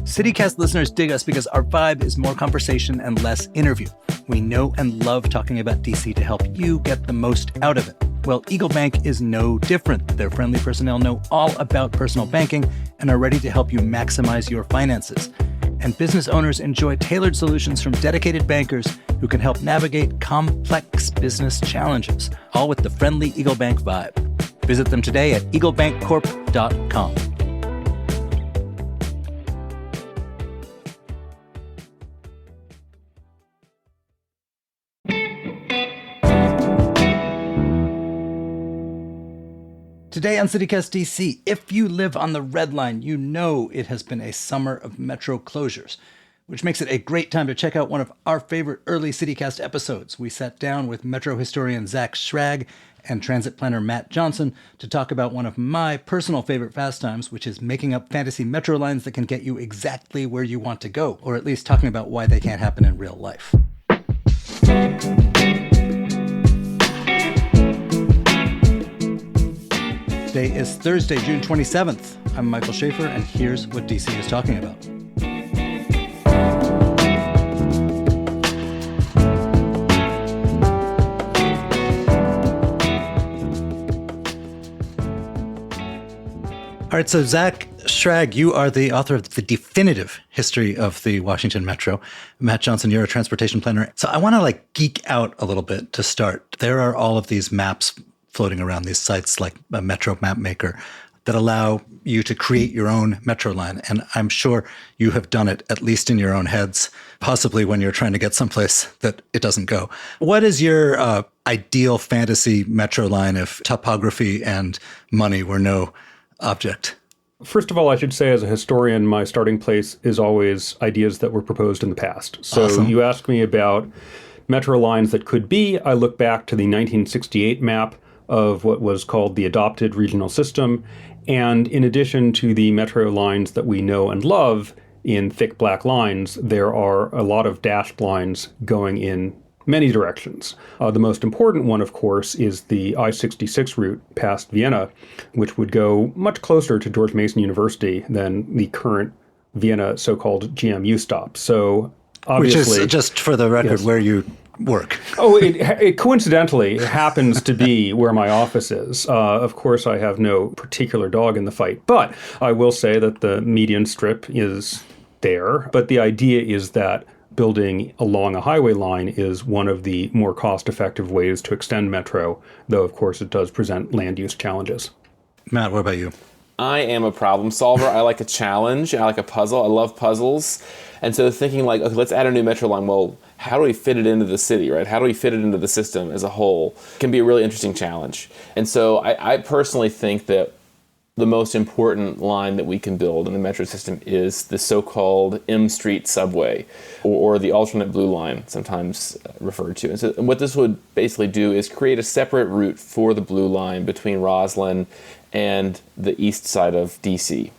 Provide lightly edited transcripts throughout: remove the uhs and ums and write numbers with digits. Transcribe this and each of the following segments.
CityCast listeners dig us because our vibe is more conversation and less interview. We know and love talking about DC to help you get the most out of it. Well, Eagle Bank is no different. Their friendly personnel know all about personal banking and are ready to help you maximize your finances. And business owners enjoy tailored solutions from dedicated bankers who can help navigate complex business challenges, all with the friendly Eagle Bank vibe. Visit them today at eaglebankcorp.com. Today on CityCast DC, if you live on the Red Line, you know it has been a summer of metro closures, which makes it a great time to check out one of our favorite early CityCast episodes. We sat down with metro historian Zack Schrag and transit planner Matt Johnson to talk about one of my personal favorite pastimes, which is making up fantasy metro lines that can get you exactly where you want to go, or at least talking about why they can't happen in real life. Today is Thursday, June 27th. I'm Michael Schaefer, and here's what DC is talking about. All right, so Zack Schrag, you are the author of the definitive history of the Washington Metro. Matt Johnson, you're a transportation planner. So I want to geek out a little bit to start. There are all of these maps floating around, these sites like a Metro Map Maker that allow you to create your own metro line. And I'm sure you have done it, at least in your own heads, possibly when you're trying to get someplace that it doesn't go. What is your ideal fantasy metro line if topography and money were no object? First of all, I should say as a historian, my starting place is always ideas that were proposed in the past. So Awesome. You ask me about metro lines that could be, I look back to the 1968 map of what was called the adopted regional system. And in addition to the metro lines that we know and love in thick black lines, there are a lot of dashed lines going in many directions. The most important one, of course, is the I-66 route past Vienna, which would go much closer to George Mason University than the current Vienna so-called GMU stop. So obviously, which is, just for the record, yes. Where you work. Oh, it coincidentally happens to be where my office is. Of course, I have no particular dog in the fight, but I will say that the median strip is there. But the idea is that building along a highway line is one of the more cost-effective ways to extend metro, though, of course, it does present land use challenges. Matt, what about you? I am a problem solver. I like a challenge. I like a puzzle. I love puzzles. And so thinking okay, let's add a new metro line. Well, how do we fit it into the city, right? How do we fit it into the system as a whole? Can be a really interesting challenge. And so I personally think that the most important line that we can build in the metro system is the so-called M Street subway, or the alternate blue line, sometimes referred to. And so what this would basically do is create a separate route for the blue line between Roslyn and the east side of DC.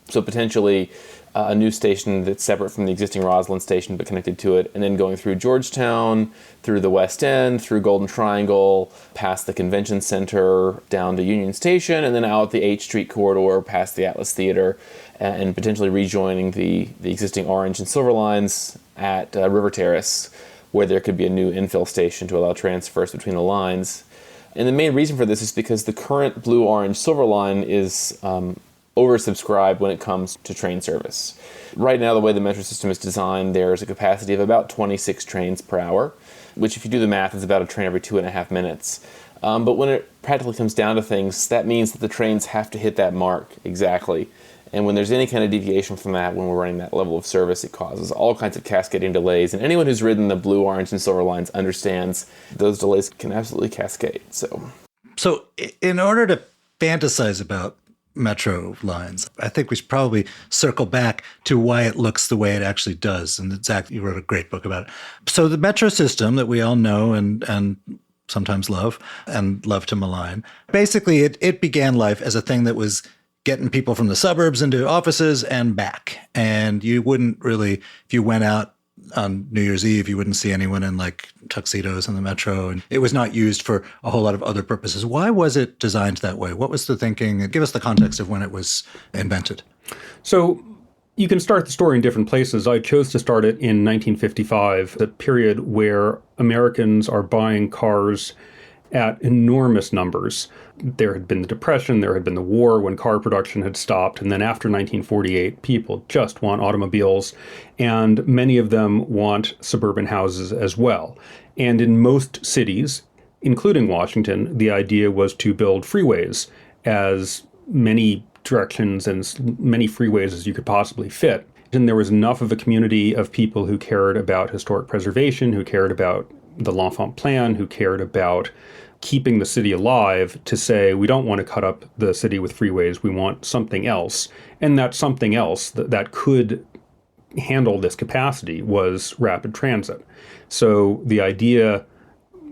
So potentially a new station that's separate from the existing Roslyn station but connected to it, and then going through Georgetown, through the West End, through Golden Triangle, past the Convention Center, down to Union Station, and then out the 8th Street corridor past the Atlas Theater, and potentially rejoining the existing orange and silver lines at River Terrace, where there could be a new infill station to allow transfers between the lines. And the main reason for this is because the current blue, orange, silver line is oversubscribed when it comes to train service. Right now, the way the metro system is designed, there's a capacity of about 26 trains per hour, which if you do the math, is about a train every 2.5 minutes. But when it practically comes down to things, that means that the trains have to hit that mark exactly. And when there's any kind of deviation from that, when we're running that level of service, it causes all kinds of cascading delays. And anyone who's ridden the blue, orange, and silver lines understands those delays can absolutely cascade. So in order to fantasize about metro lines, I think we should probably circle back to why it looks the way it actually does. And Zack, you wrote a great book about it. So the metro system that we all know and sometimes love and love to malign, basically it began life as a thing that was getting people from the suburbs into offices and back. And you wouldn't really, if you went out on New Year's Eve, you wouldn't see anyone in tuxedos in the metro. And it was not used for a whole lot of other purposes. Why was it designed that way? What was the thinking? Give us the context of when it was invented. So You can start the story in different places. I chose to start it in 1955, the period where Americans are buying cars at enormous numbers. There had been the Depression, there had been the war when car production had stopped, and then after 1948, people just want automobiles, and many of them want suburban houses as well. And in most cities, including Washington, the idea was to build freeways as many directions and many freeways as you could possibly fit. And there was enough of a community of people who cared about historic preservation, who cared about the L'Enfant Plan, who cared about keeping the city alive, to say, we don't want to cut up the city with freeways, we want something else. And that something else that could handle this capacity was rapid transit. So the idea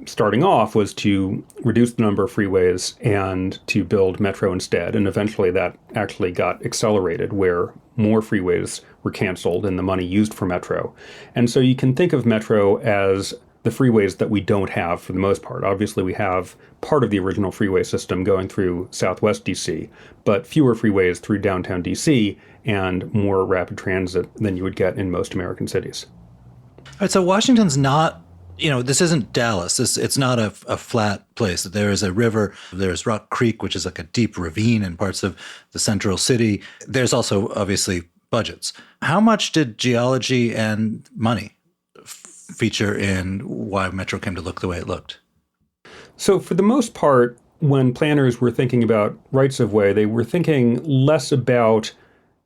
starting off was to reduce the number of freeways and to build metro instead. And eventually that actually got accelerated, where more freeways were canceled and the money used for metro. And so you can think of metro as the freeways that we don't have for the most part. Obviously, we have part of the original freeway system going through Southwest DC, but fewer freeways through downtown DC and more rapid transit than you would get in most American cities. All right, so Washington's not, this isn't Dallas. It's not a flat place. There is a river. There's Rock Creek, which is like a deep ravine in parts of the central city. There's also, obviously, budgets. How much did geology and money feature in why Metro came to look the way it looked? So for the most part, when planners were thinking about rights-of-way, they were thinking less about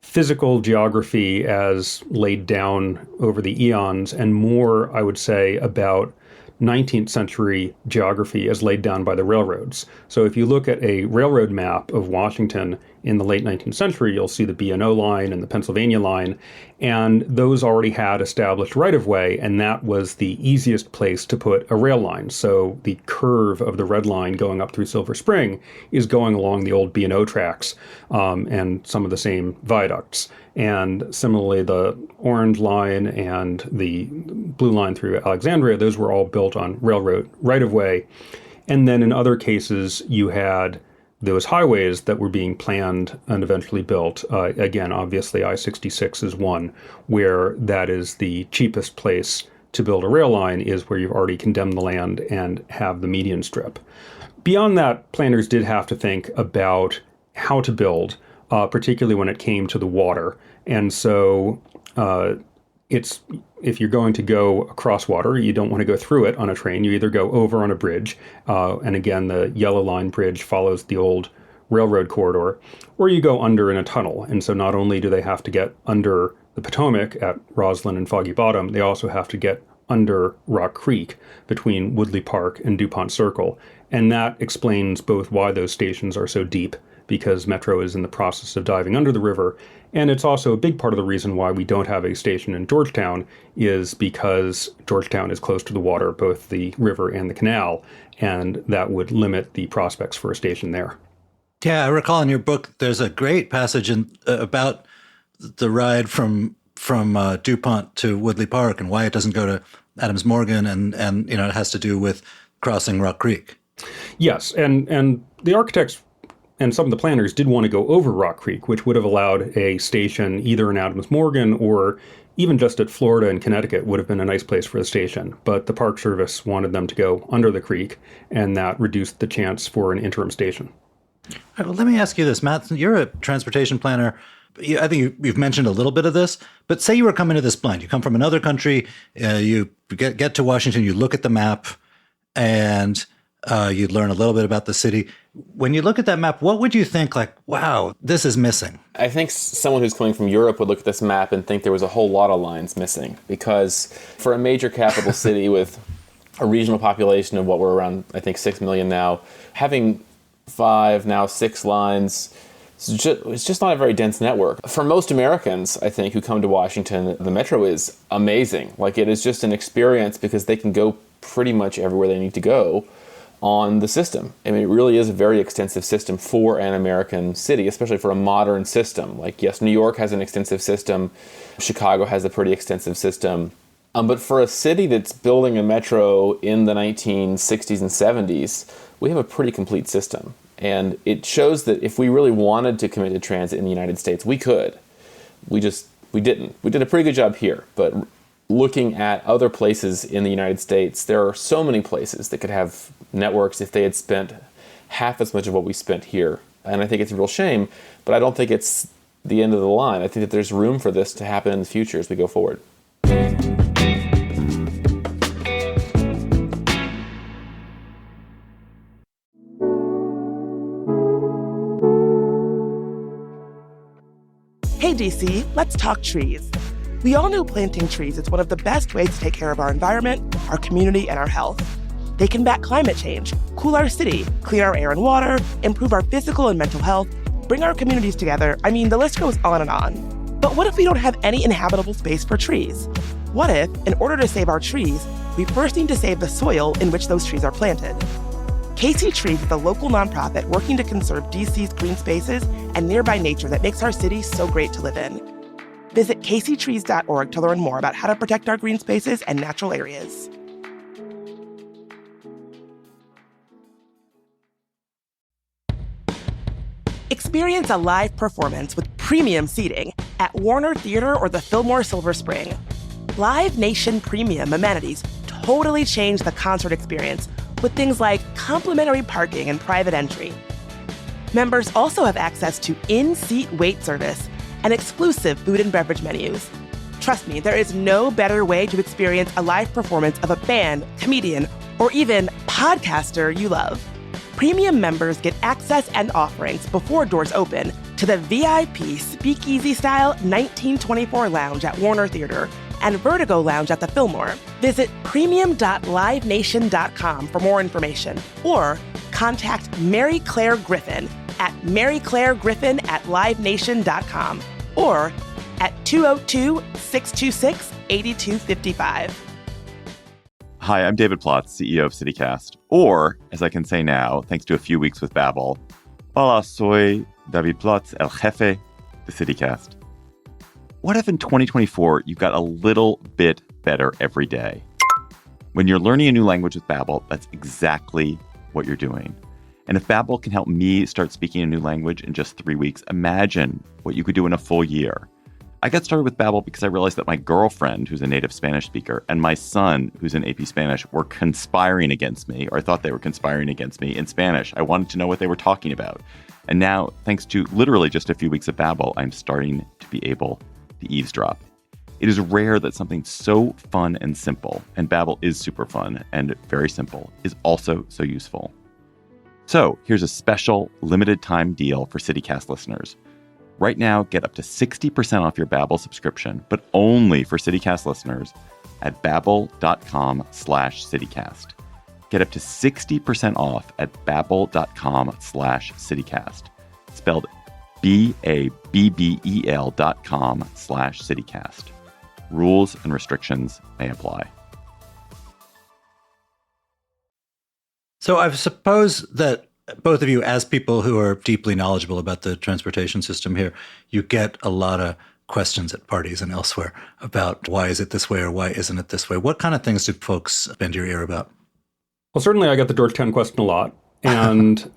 physical geography as laid down over the eons, and more, I would say, about 19th century geography as laid down by the railroads. So if you look at a railroad map of Washington in the late 19th century, you'll see the B&O line and the Pennsylvania line, and those already had established right-of-way, and that was the easiest place to put a rail line. So the curve of the red line going up through Silver Spring is going along the old B&O tracks and some of the same viaducts. And similarly, the orange line and the blue line through Alexandria, those were all built on railroad right-of-way. And then in other cases, you had those highways that were being planned and eventually built. Again, obviously, I-66 is one where that is the cheapest place to build a rail line, is where you've already condemned the land and have the median strip. Beyond that, planners did have to think about how to build, particularly when it came to the water. And so if you're going to go across water, you don't want to go through it on a train. You either go over on a bridge, and again, the Yellow Line bridge follows the old railroad corridor, or you go under in a tunnel. And so not only do they have to get under the Potomac at Roslyn and Foggy Bottom, they also have to get under Rock Creek between Woodley Park and DuPont Circle. And that explains both why those stations are so deep, because Metro is in the process of diving under the river. And it's also a big part of the reason why we don't have a station in Georgetown, is because Georgetown is close to the water, both the river and the canal, and that would limit the prospects for a station there. Yeah, I recall in your book, there's a great passage about the ride from DuPont to Woodley Park and why it doesn't go to Adams Morgan, and it has to do with crossing Rock Creek. Yes, and the architects and some of the planners did want to go over Rock Creek, which would have allowed a station either in Adams Morgan or even just at Florida and Connecticut would have been a nice place for a station. But the Park Service wanted them to go under the creek, and that reduced the chance for an interim station. All right, well, let me ask you this, Matt. You're a transportation planner. I think you've mentioned a little bit of this, but say you were coming to this blind. You come from another country, you get to Washington, you look at the map, and you learn a little bit about the city. When you look at that map, what would you think, like, wow, this is missing? I think someone who's coming from Europe would look at this map and think there was a whole lot of lines missing, because for a major capital city with a regional population of what we're around, I think, 6 million now, having 5, now 6 lines, it's just not a very dense network. For most Americans, I think, who come to Washington, the metro is amazing. Like, it is just an experience because they can go pretty much everywhere they need to go on the system. I mean, it really is a very extensive system for an American city, especially for a modern system. Like, yes, New York has an extensive system. Chicago has a pretty extensive system. But for a city that's building a metro in the 1960s and 70s, we have a pretty complete system. And it shows that if we really wanted to commit to transit in the United States, we could. We just We didn't. We did a pretty good job here, but looking at other places in the United States, there are so many places that could have networks if they had spent half as much of what we spent here. And I think it's a real shame, but I don't think it's the end of the line. I think that there's room for this to happen in the future as we go forward. Hey DC, let's talk trees. We all know planting trees is one of the best ways to take care of our environment, our community, and our health. They combat climate change, cool our city, clean our air and water, improve our physical and mental health, bring our communities together. I mean, the list goes on and on. But what if we don't have any inhabitable space for trees? What if, in order to save our trees, we first need to save the soil in which those trees are planted? KC Trees is a local nonprofit working to conserve DC's green spaces and nearby nature that makes our city so great to live in. Visit kctrees.org to learn more about how to protect our green spaces and natural areas. Experience a live performance with premium seating at Warner Theater or the Fillmore Silver Spring. Live Nation Premium amenities totally change the concert experience with things like complimentary parking and private entry. Members also have access to in-seat wait service and exclusive food and beverage menus. Trust me, there is no better way to experience a live performance of a band, comedian, or even podcaster you love. Premium members get access and offerings before doors open to the VIP speakeasy-style 1924 lounge at Warner Theater and Vertigo Lounge at the Fillmore. Visit premium.livenation.com for more information or contact Mary Claire Griffin at maryclairegriffin@livenation.com or at 202-626-8255. Hi, I'm David Plotz, CEO of CityCast, or, as I can say now, thanks to a few weeks with Babbel, hola, soy David Plotz, el jefe de CityCast. What if in 2024 you got a little bit better every day? When you're learning a new language with Babbel, that's exactly what you're doing. And if Babbel can help me start speaking a new language in just 3 weeks, imagine what you could do in a full year. I got started with Babbel because I realized that my girlfriend, who's a native Spanish speaker, and my son, who's in AP Spanish, were conspiring against me, or I thought they were conspiring against me in Spanish. I wanted to know what they were talking about. And now, thanks to literally just a few weeks of Babbel, I'm starting to be able to eavesdrop. It is rare that something so fun and simple, and Babbel is super fun and very simple, is also so useful. So here's a special limited time deal for CityCast listeners. Right now, get up to 60% off your Babbel subscription, but only for CityCast listeners at babbel.com/CityCast. Get up to 60% off at babbel.com/CityCast. Spelled BABBEL.com/CityCast. Rules and restrictions may apply. So I suppose that both of you, as people who are deeply knowledgeable about the transportation system here, you get a lot of questions at parties and elsewhere about why is it this way or why isn't it this way? What kind of things do folks bend your ear about? Well, certainly I get the Georgetown question a lot. And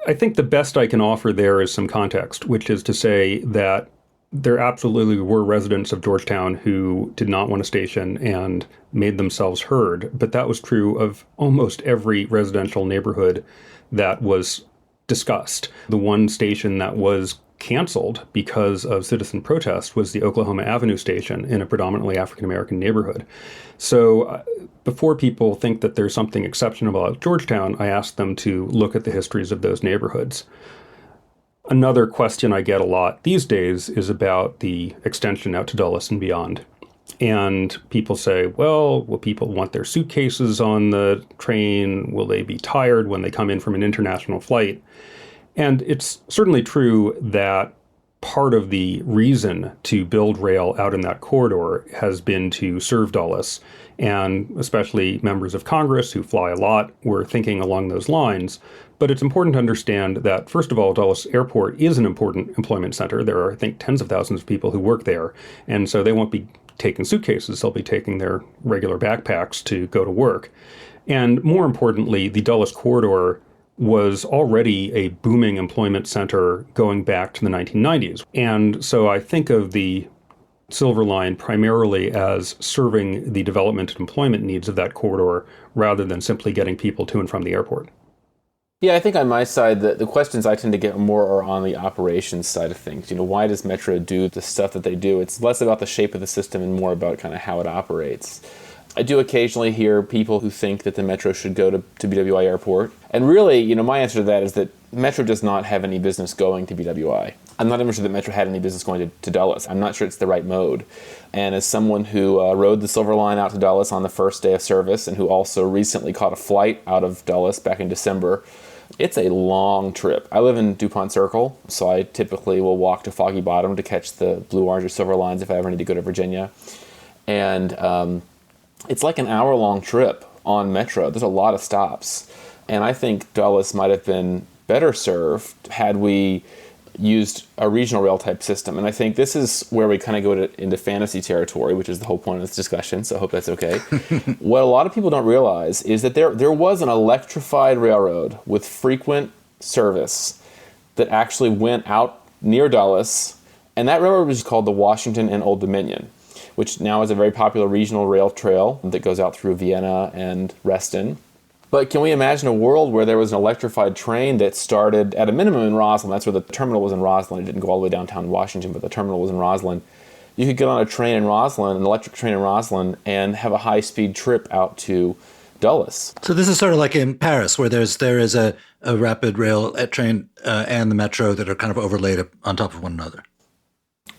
I think the best I can offer there is some context, which is to say that there absolutely were residents of Georgetown who did not want a station and made themselves heard. But that was true of almost every residential neighborhood that was discussed. The one station that was canceled because of citizen protest was the Oklahoma Avenue station in a predominantly African-American neighborhood. So before people think that there's something exceptional about Georgetown, I ask them to look at the histories of those neighborhoods. Another question I get a lot these days is about the extension out to Dulles and beyond. And people say, well, will people want their suitcases on the train? Will they be tired when they come in from an international flight? And it's certainly true that part of the reason to build rail out in that corridor has been to serve Dulles. And especially members of Congress who fly a lot were thinking along those lines. But it's important to understand that, first of all, Dulles Airport is an important employment center. There are, I think, tens of thousands of people who work there. And so they won't be taking suitcases. They'll be taking their regular backpacks to go to work. And more importantly, the Dulles corridor was already a booming employment center going back to the 1990s. And so I think of the Silver Line primarily as serving the development and employment needs of that corridor rather than simply getting people to and from the airport. Yeah, I think on my side, the questions I tend to get more are on the operations side of things. Why does Metro do the stuff that they do? It's less about the shape of the system and more about kind of how it operates. I do occasionally hear people who think that the Metro should go to BWI Airport. And really, my answer to that is that Metro does not have any business going to BWI. I'm not even sure that Metro had any business going to Dulles. I'm not sure it's the right mode. And as someone who rode the Silver Line out to Dulles on the first day of service and who also recently caught a flight out of Dulles back in December, it's a long trip. I live in DuPont Circle, so I typically will walk to Foggy Bottom to catch the Blue, Orange, or Silver Lines if I ever need to go to Virginia. And it's like an hour-long trip on Metro. There's a lot of stops. And I think Dulles might have been better served had we used a regional rail type system. And I think this is where we kind of go into fantasy territory, which is the whole point of this discussion, so I hope that's okay. What a lot of people don't realize is that there was an electrified railroad with frequent service that actually went out near Dulles, and that railroad was called the Washington and Old Dominion, which now is a very popular regional rail trail that goes out through Vienna and Reston. But can we imagine a world where there was an electrified train that started at a minimum in Roslyn? That's where the terminal was in Roslyn. It didn't go all the way downtown Washington, but the terminal was in Roslyn. You could get on a train in Roslyn, an electric train in Roslyn, and have a high-speed trip out to Dulles. So this is sort of like in Paris, where there is a rapid rail train and the metro that are kind of overlaid on top of one another.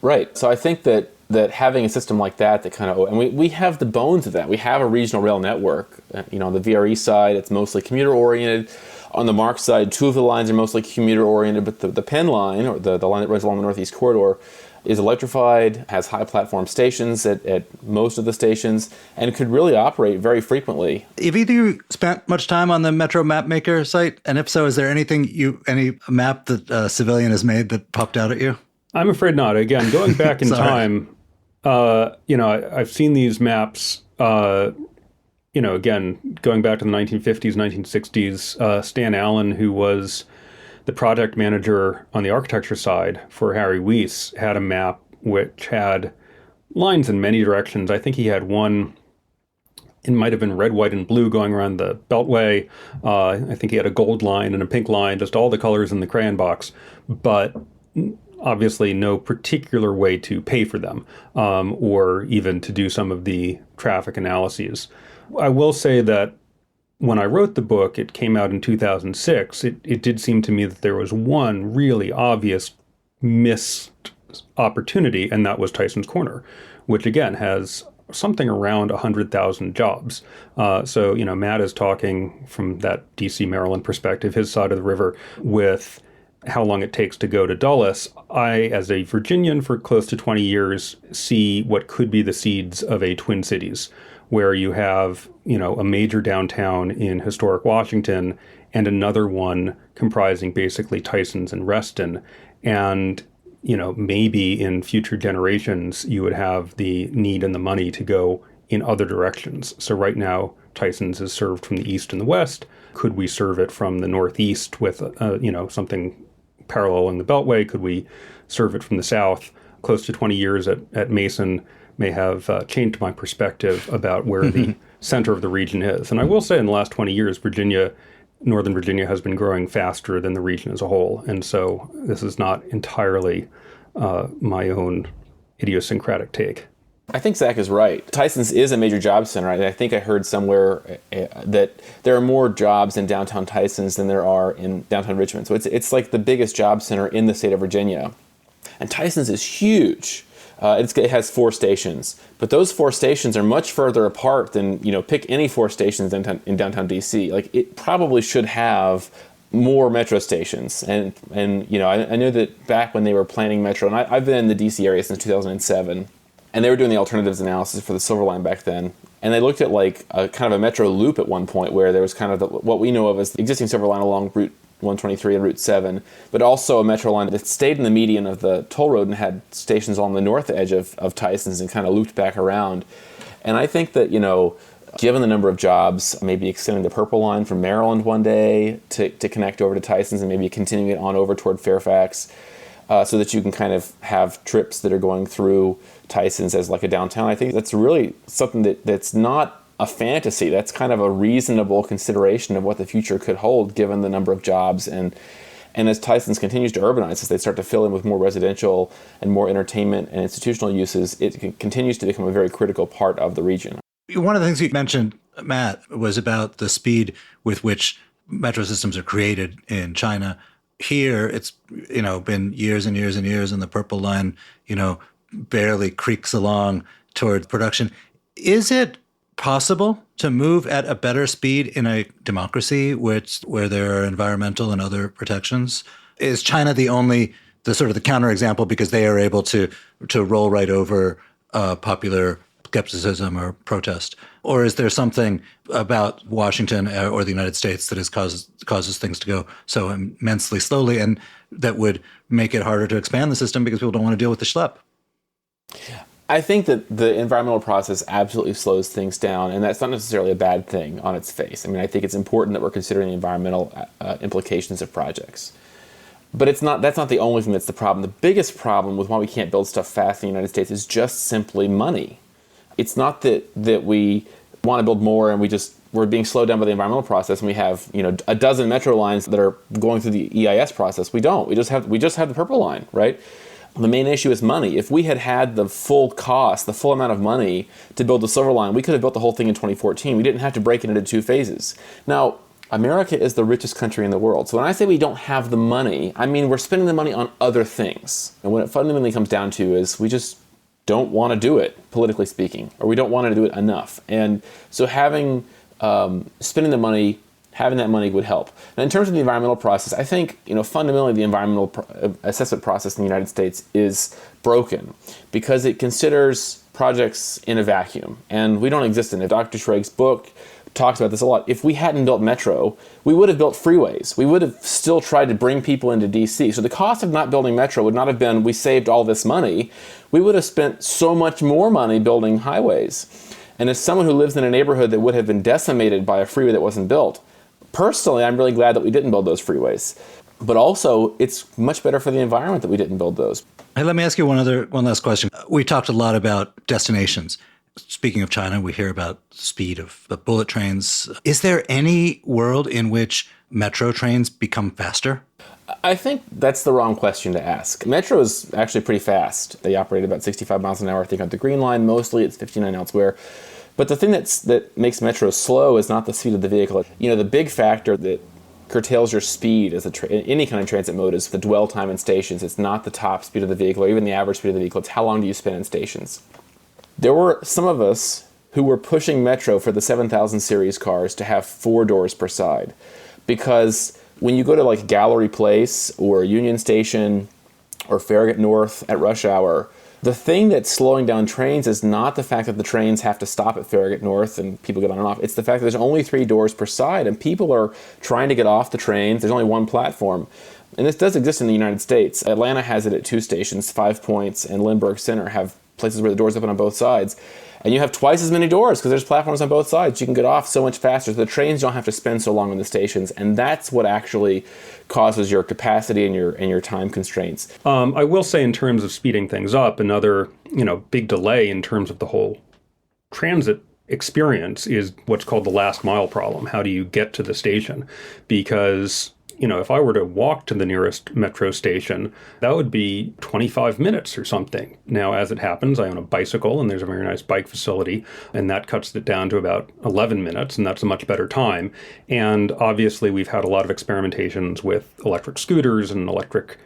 Right. So I think that having a system like that kind of, and we have the bones of that. We have a regional rail network. On the VRE side, it's mostly commuter-oriented. On the MARC side, two of the lines are mostly commuter-oriented, but the Penn line, or the line that runs along the Northeast Corridor, is electrified, has high platform stations at most of the stations, and could really operate very frequently. Have either of you spent much time on the Metro Mapmaker site? And if so, is there any map that a civilian has made that popped out at you? I'm afraid not. Again, going back in time, I've seen these maps, again, going back to the 1950s, 1960s. Stan Allen, who was the project manager on the architecture side for Harry Weiss, had a map which had lines in many directions. I think he had one, it might have been red, white, and blue going around the Beltway. I think he had a gold line and a pink line, just all the colors in the crayon box. But obviously no particular way to pay for them or even to do some of the traffic analyses. I will say that when I wrote the book, it came out in 2006, it did seem to me that there was one really obvious missed opportunity, and that was Tyson's Corner, which again has something around 100,000 jobs. So Matt is talking from that DC, Maryland perspective, his side of the river, with how long it takes to go to Dulles. I, as a Virginian for close to 20 years, see what could be the seeds of a Twin Cities, where you have, a major downtown in historic Washington and another one comprising basically Tysons and Reston. And, maybe in future generations, you would have the need and the money to go in other directions. So right now, Tysons is served from the east and the west. Could we serve it from the northeast with, something parallel in the Beltway? Could we serve it from the south? Close to 20 years at Mason may have changed my perspective about where the center of the region is. And I will say in the last 20 years, Northern Virginia has been growing faster than the region as a whole. And so this is not entirely my own idiosyncratic take. I think Zach is right. Tysons is a major job center. I think I heard somewhere that there are more jobs in downtown Tysons than there are in downtown Richmond. So it's like the biggest job center in the state of Virginia. And Tysons is huge. It has 4 stations, but those 4 stations are much further apart than, pick any 4 stations in downtown DC. Like, it probably should have more metro stations. And I know that back when they were planning metro, and I've been in the DC area since 2007, and they were doing the alternatives analysis for the Silver Line back then. And they looked at like a kind of a metro loop at one point where there was kind of what we know of as the existing Silver Line along Route 123 and Route 7, but also a metro line that stayed in the median of the toll road and had stations on the north edge of Tysons and kind of looped back around. And I think that, given the number of jobs, maybe extending the Purple Line from Maryland one day to connect over to Tysons and maybe continuing it on over toward Fairfax, so that you can kind of have trips that are going through Tyson's as like a downtown. I think that's really something that's not a fantasy. That's kind of a reasonable consideration of what the future could hold given the number of jobs. And as Tyson's continues to urbanize, as they start to fill in with more residential and more entertainment and institutional uses, it continues to become a very critical part of the region. One of the things you mentioned, Matt, was about the speed with which metro systems are created in China. Here, it's been years and years and years, and the Purple Line, barely creaks along toward production. Is it possible to move at a better speed in a democracy where there are environmental and other protections? Is China the sort of the counterexample because they are able to roll right over popular skepticism or protest? Or is there something about Washington or the United States that causes things to go so immensely slowly and that would make it harder to expand the system because people don't want to deal with the schlep? I think that the environmental process absolutely slows things down, and that's not necessarily a bad thing on its face. I mean, I think it's important that we're considering the environmental implications of projects. But that's not the only thing that's the problem. The biggest problem with why we can't build stuff fast in the United States is just simply money. It's not that we want to build more and we're being slowed down by the environmental process and we have a dozen metro lines that are going through the EIS process. We don't. We just have the Purple Line, right? The main issue is money. If we had the full cost, the full amount of money to build the Silver Line, we could have built the whole thing in 2014. We didn't have to break it into two phases. Now, America is the richest country in the world. So when I say we don't have the money, I mean we're spending the money on other things. And what it fundamentally comes down to is we just don't want to do it, politically speaking, or we don't want to do it enough. And so spending the money, having that money would help. Now, in terms of the environmental process, I think fundamentally the environmental assessment process in the United States is broken because it considers projects in a vacuum, and we don't exist in it. Dr. Schrag's book talks about this a lot. If we hadn't built metro, we would have built freeways. We would have still tried to bring people into DC. So the cost of not building metro would not have been we saved all this money. We would have spent so much more money building highways. And as someone who lives in a neighborhood that would have been decimated by a freeway that wasn't built, personally, I'm really glad that we didn't build those freeways. But also, it's much better for the environment that we didn't build those. Hey, let me ask you one last question. We talked a lot about destinations. Speaking of China, we hear about the speed of the bullet trains. Is there any world in which metro trains become faster? I think that's the wrong question to ask. Metro is actually pretty fast. They operate about 65 miles an hour, I think, on the Green Line. Mostly it's 59 elsewhere. But the thing that makes metro slow is not the speed of the vehicle. The big factor that curtails your speed as any kind of transit mode is the dwell time in stations. It's not the top speed of the vehicle or even the average speed of the vehicle. It's how long do you spend in stations. There were some of us who were pushing metro for the 7000 series cars to have 4 doors per side. Because when you go to like Gallery Place or Union Station or Farragut North at rush hour, the thing that's slowing down trains is not the fact that the trains have to stop at Farragut North and people get on and off. It's the fact that there's only 3 doors per side and people are trying to get off the trains. There's only one platform. And this does exist in the United States. Atlanta has it at 2 stations, 5 Points and Lindbergh Center have places where the doors open on both sides. And you have twice as many doors because there's platforms on both sides. You can get off so much faster. So the trains don't have to spend so long in the stations. And that's what actually causes your capacity and your time constraints. I will say in terms of speeding things up, another big delay in terms of the whole transit experience is what's called the last mile problem. How do you get to the station? Because if I were to walk to the nearest metro station, that would be 25 minutes or something. Now, as it happens, I own a bicycle and there's a very nice bike facility, and that cuts it down to about 11 minutes, and that's a much better time. And obviously, we've had a lot of experimentations with electric scooters and electric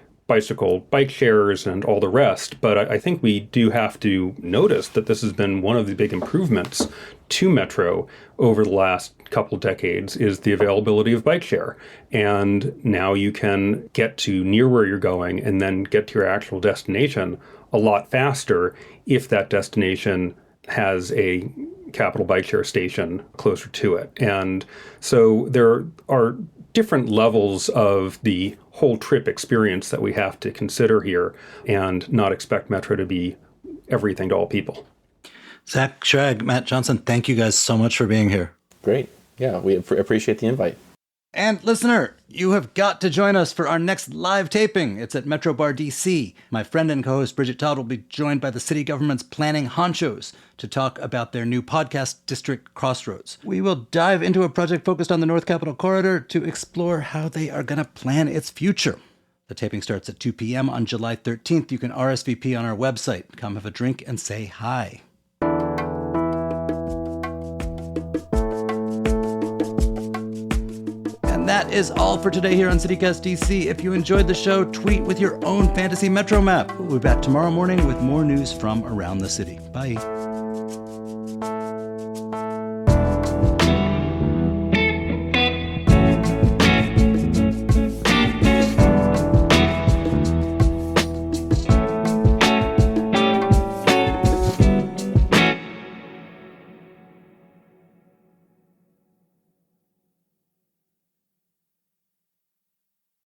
bike shares and all the rest. But I think we do have to notice that this has been one of the big improvements to metro over the last couple of decades is the availability of bike share. And now you can get to near where you're going and then get to your actual destination a lot faster if that destination has a capital bike share station closer to it. And so there are different levels of the whole trip experience that we have to consider here and not expect metro to be everything to all people. Zack Schrag, Matt Johnson, thank you guys so much for being here. Great. Yeah, we appreciate the invite. And listener, you have got to join us for our next live taping. It's at Metro Bar DC. My friend and co-host Bridget Todd will be joined by the city government's planning honchos to talk about their new podcast district Crossroads. We will dive into a project focused on the North Capitol Corridor to explore how they are going to plan its future. The taping starts at 2 p.m. on July 13th. You can RSVP on our website. Come have a drink and say hi. And that is all for today here on CityCast DC. If you enjoyed the show, tweet with your own fantasy metro map. We'll be back tomorrow morning with more news from around the city. Bye.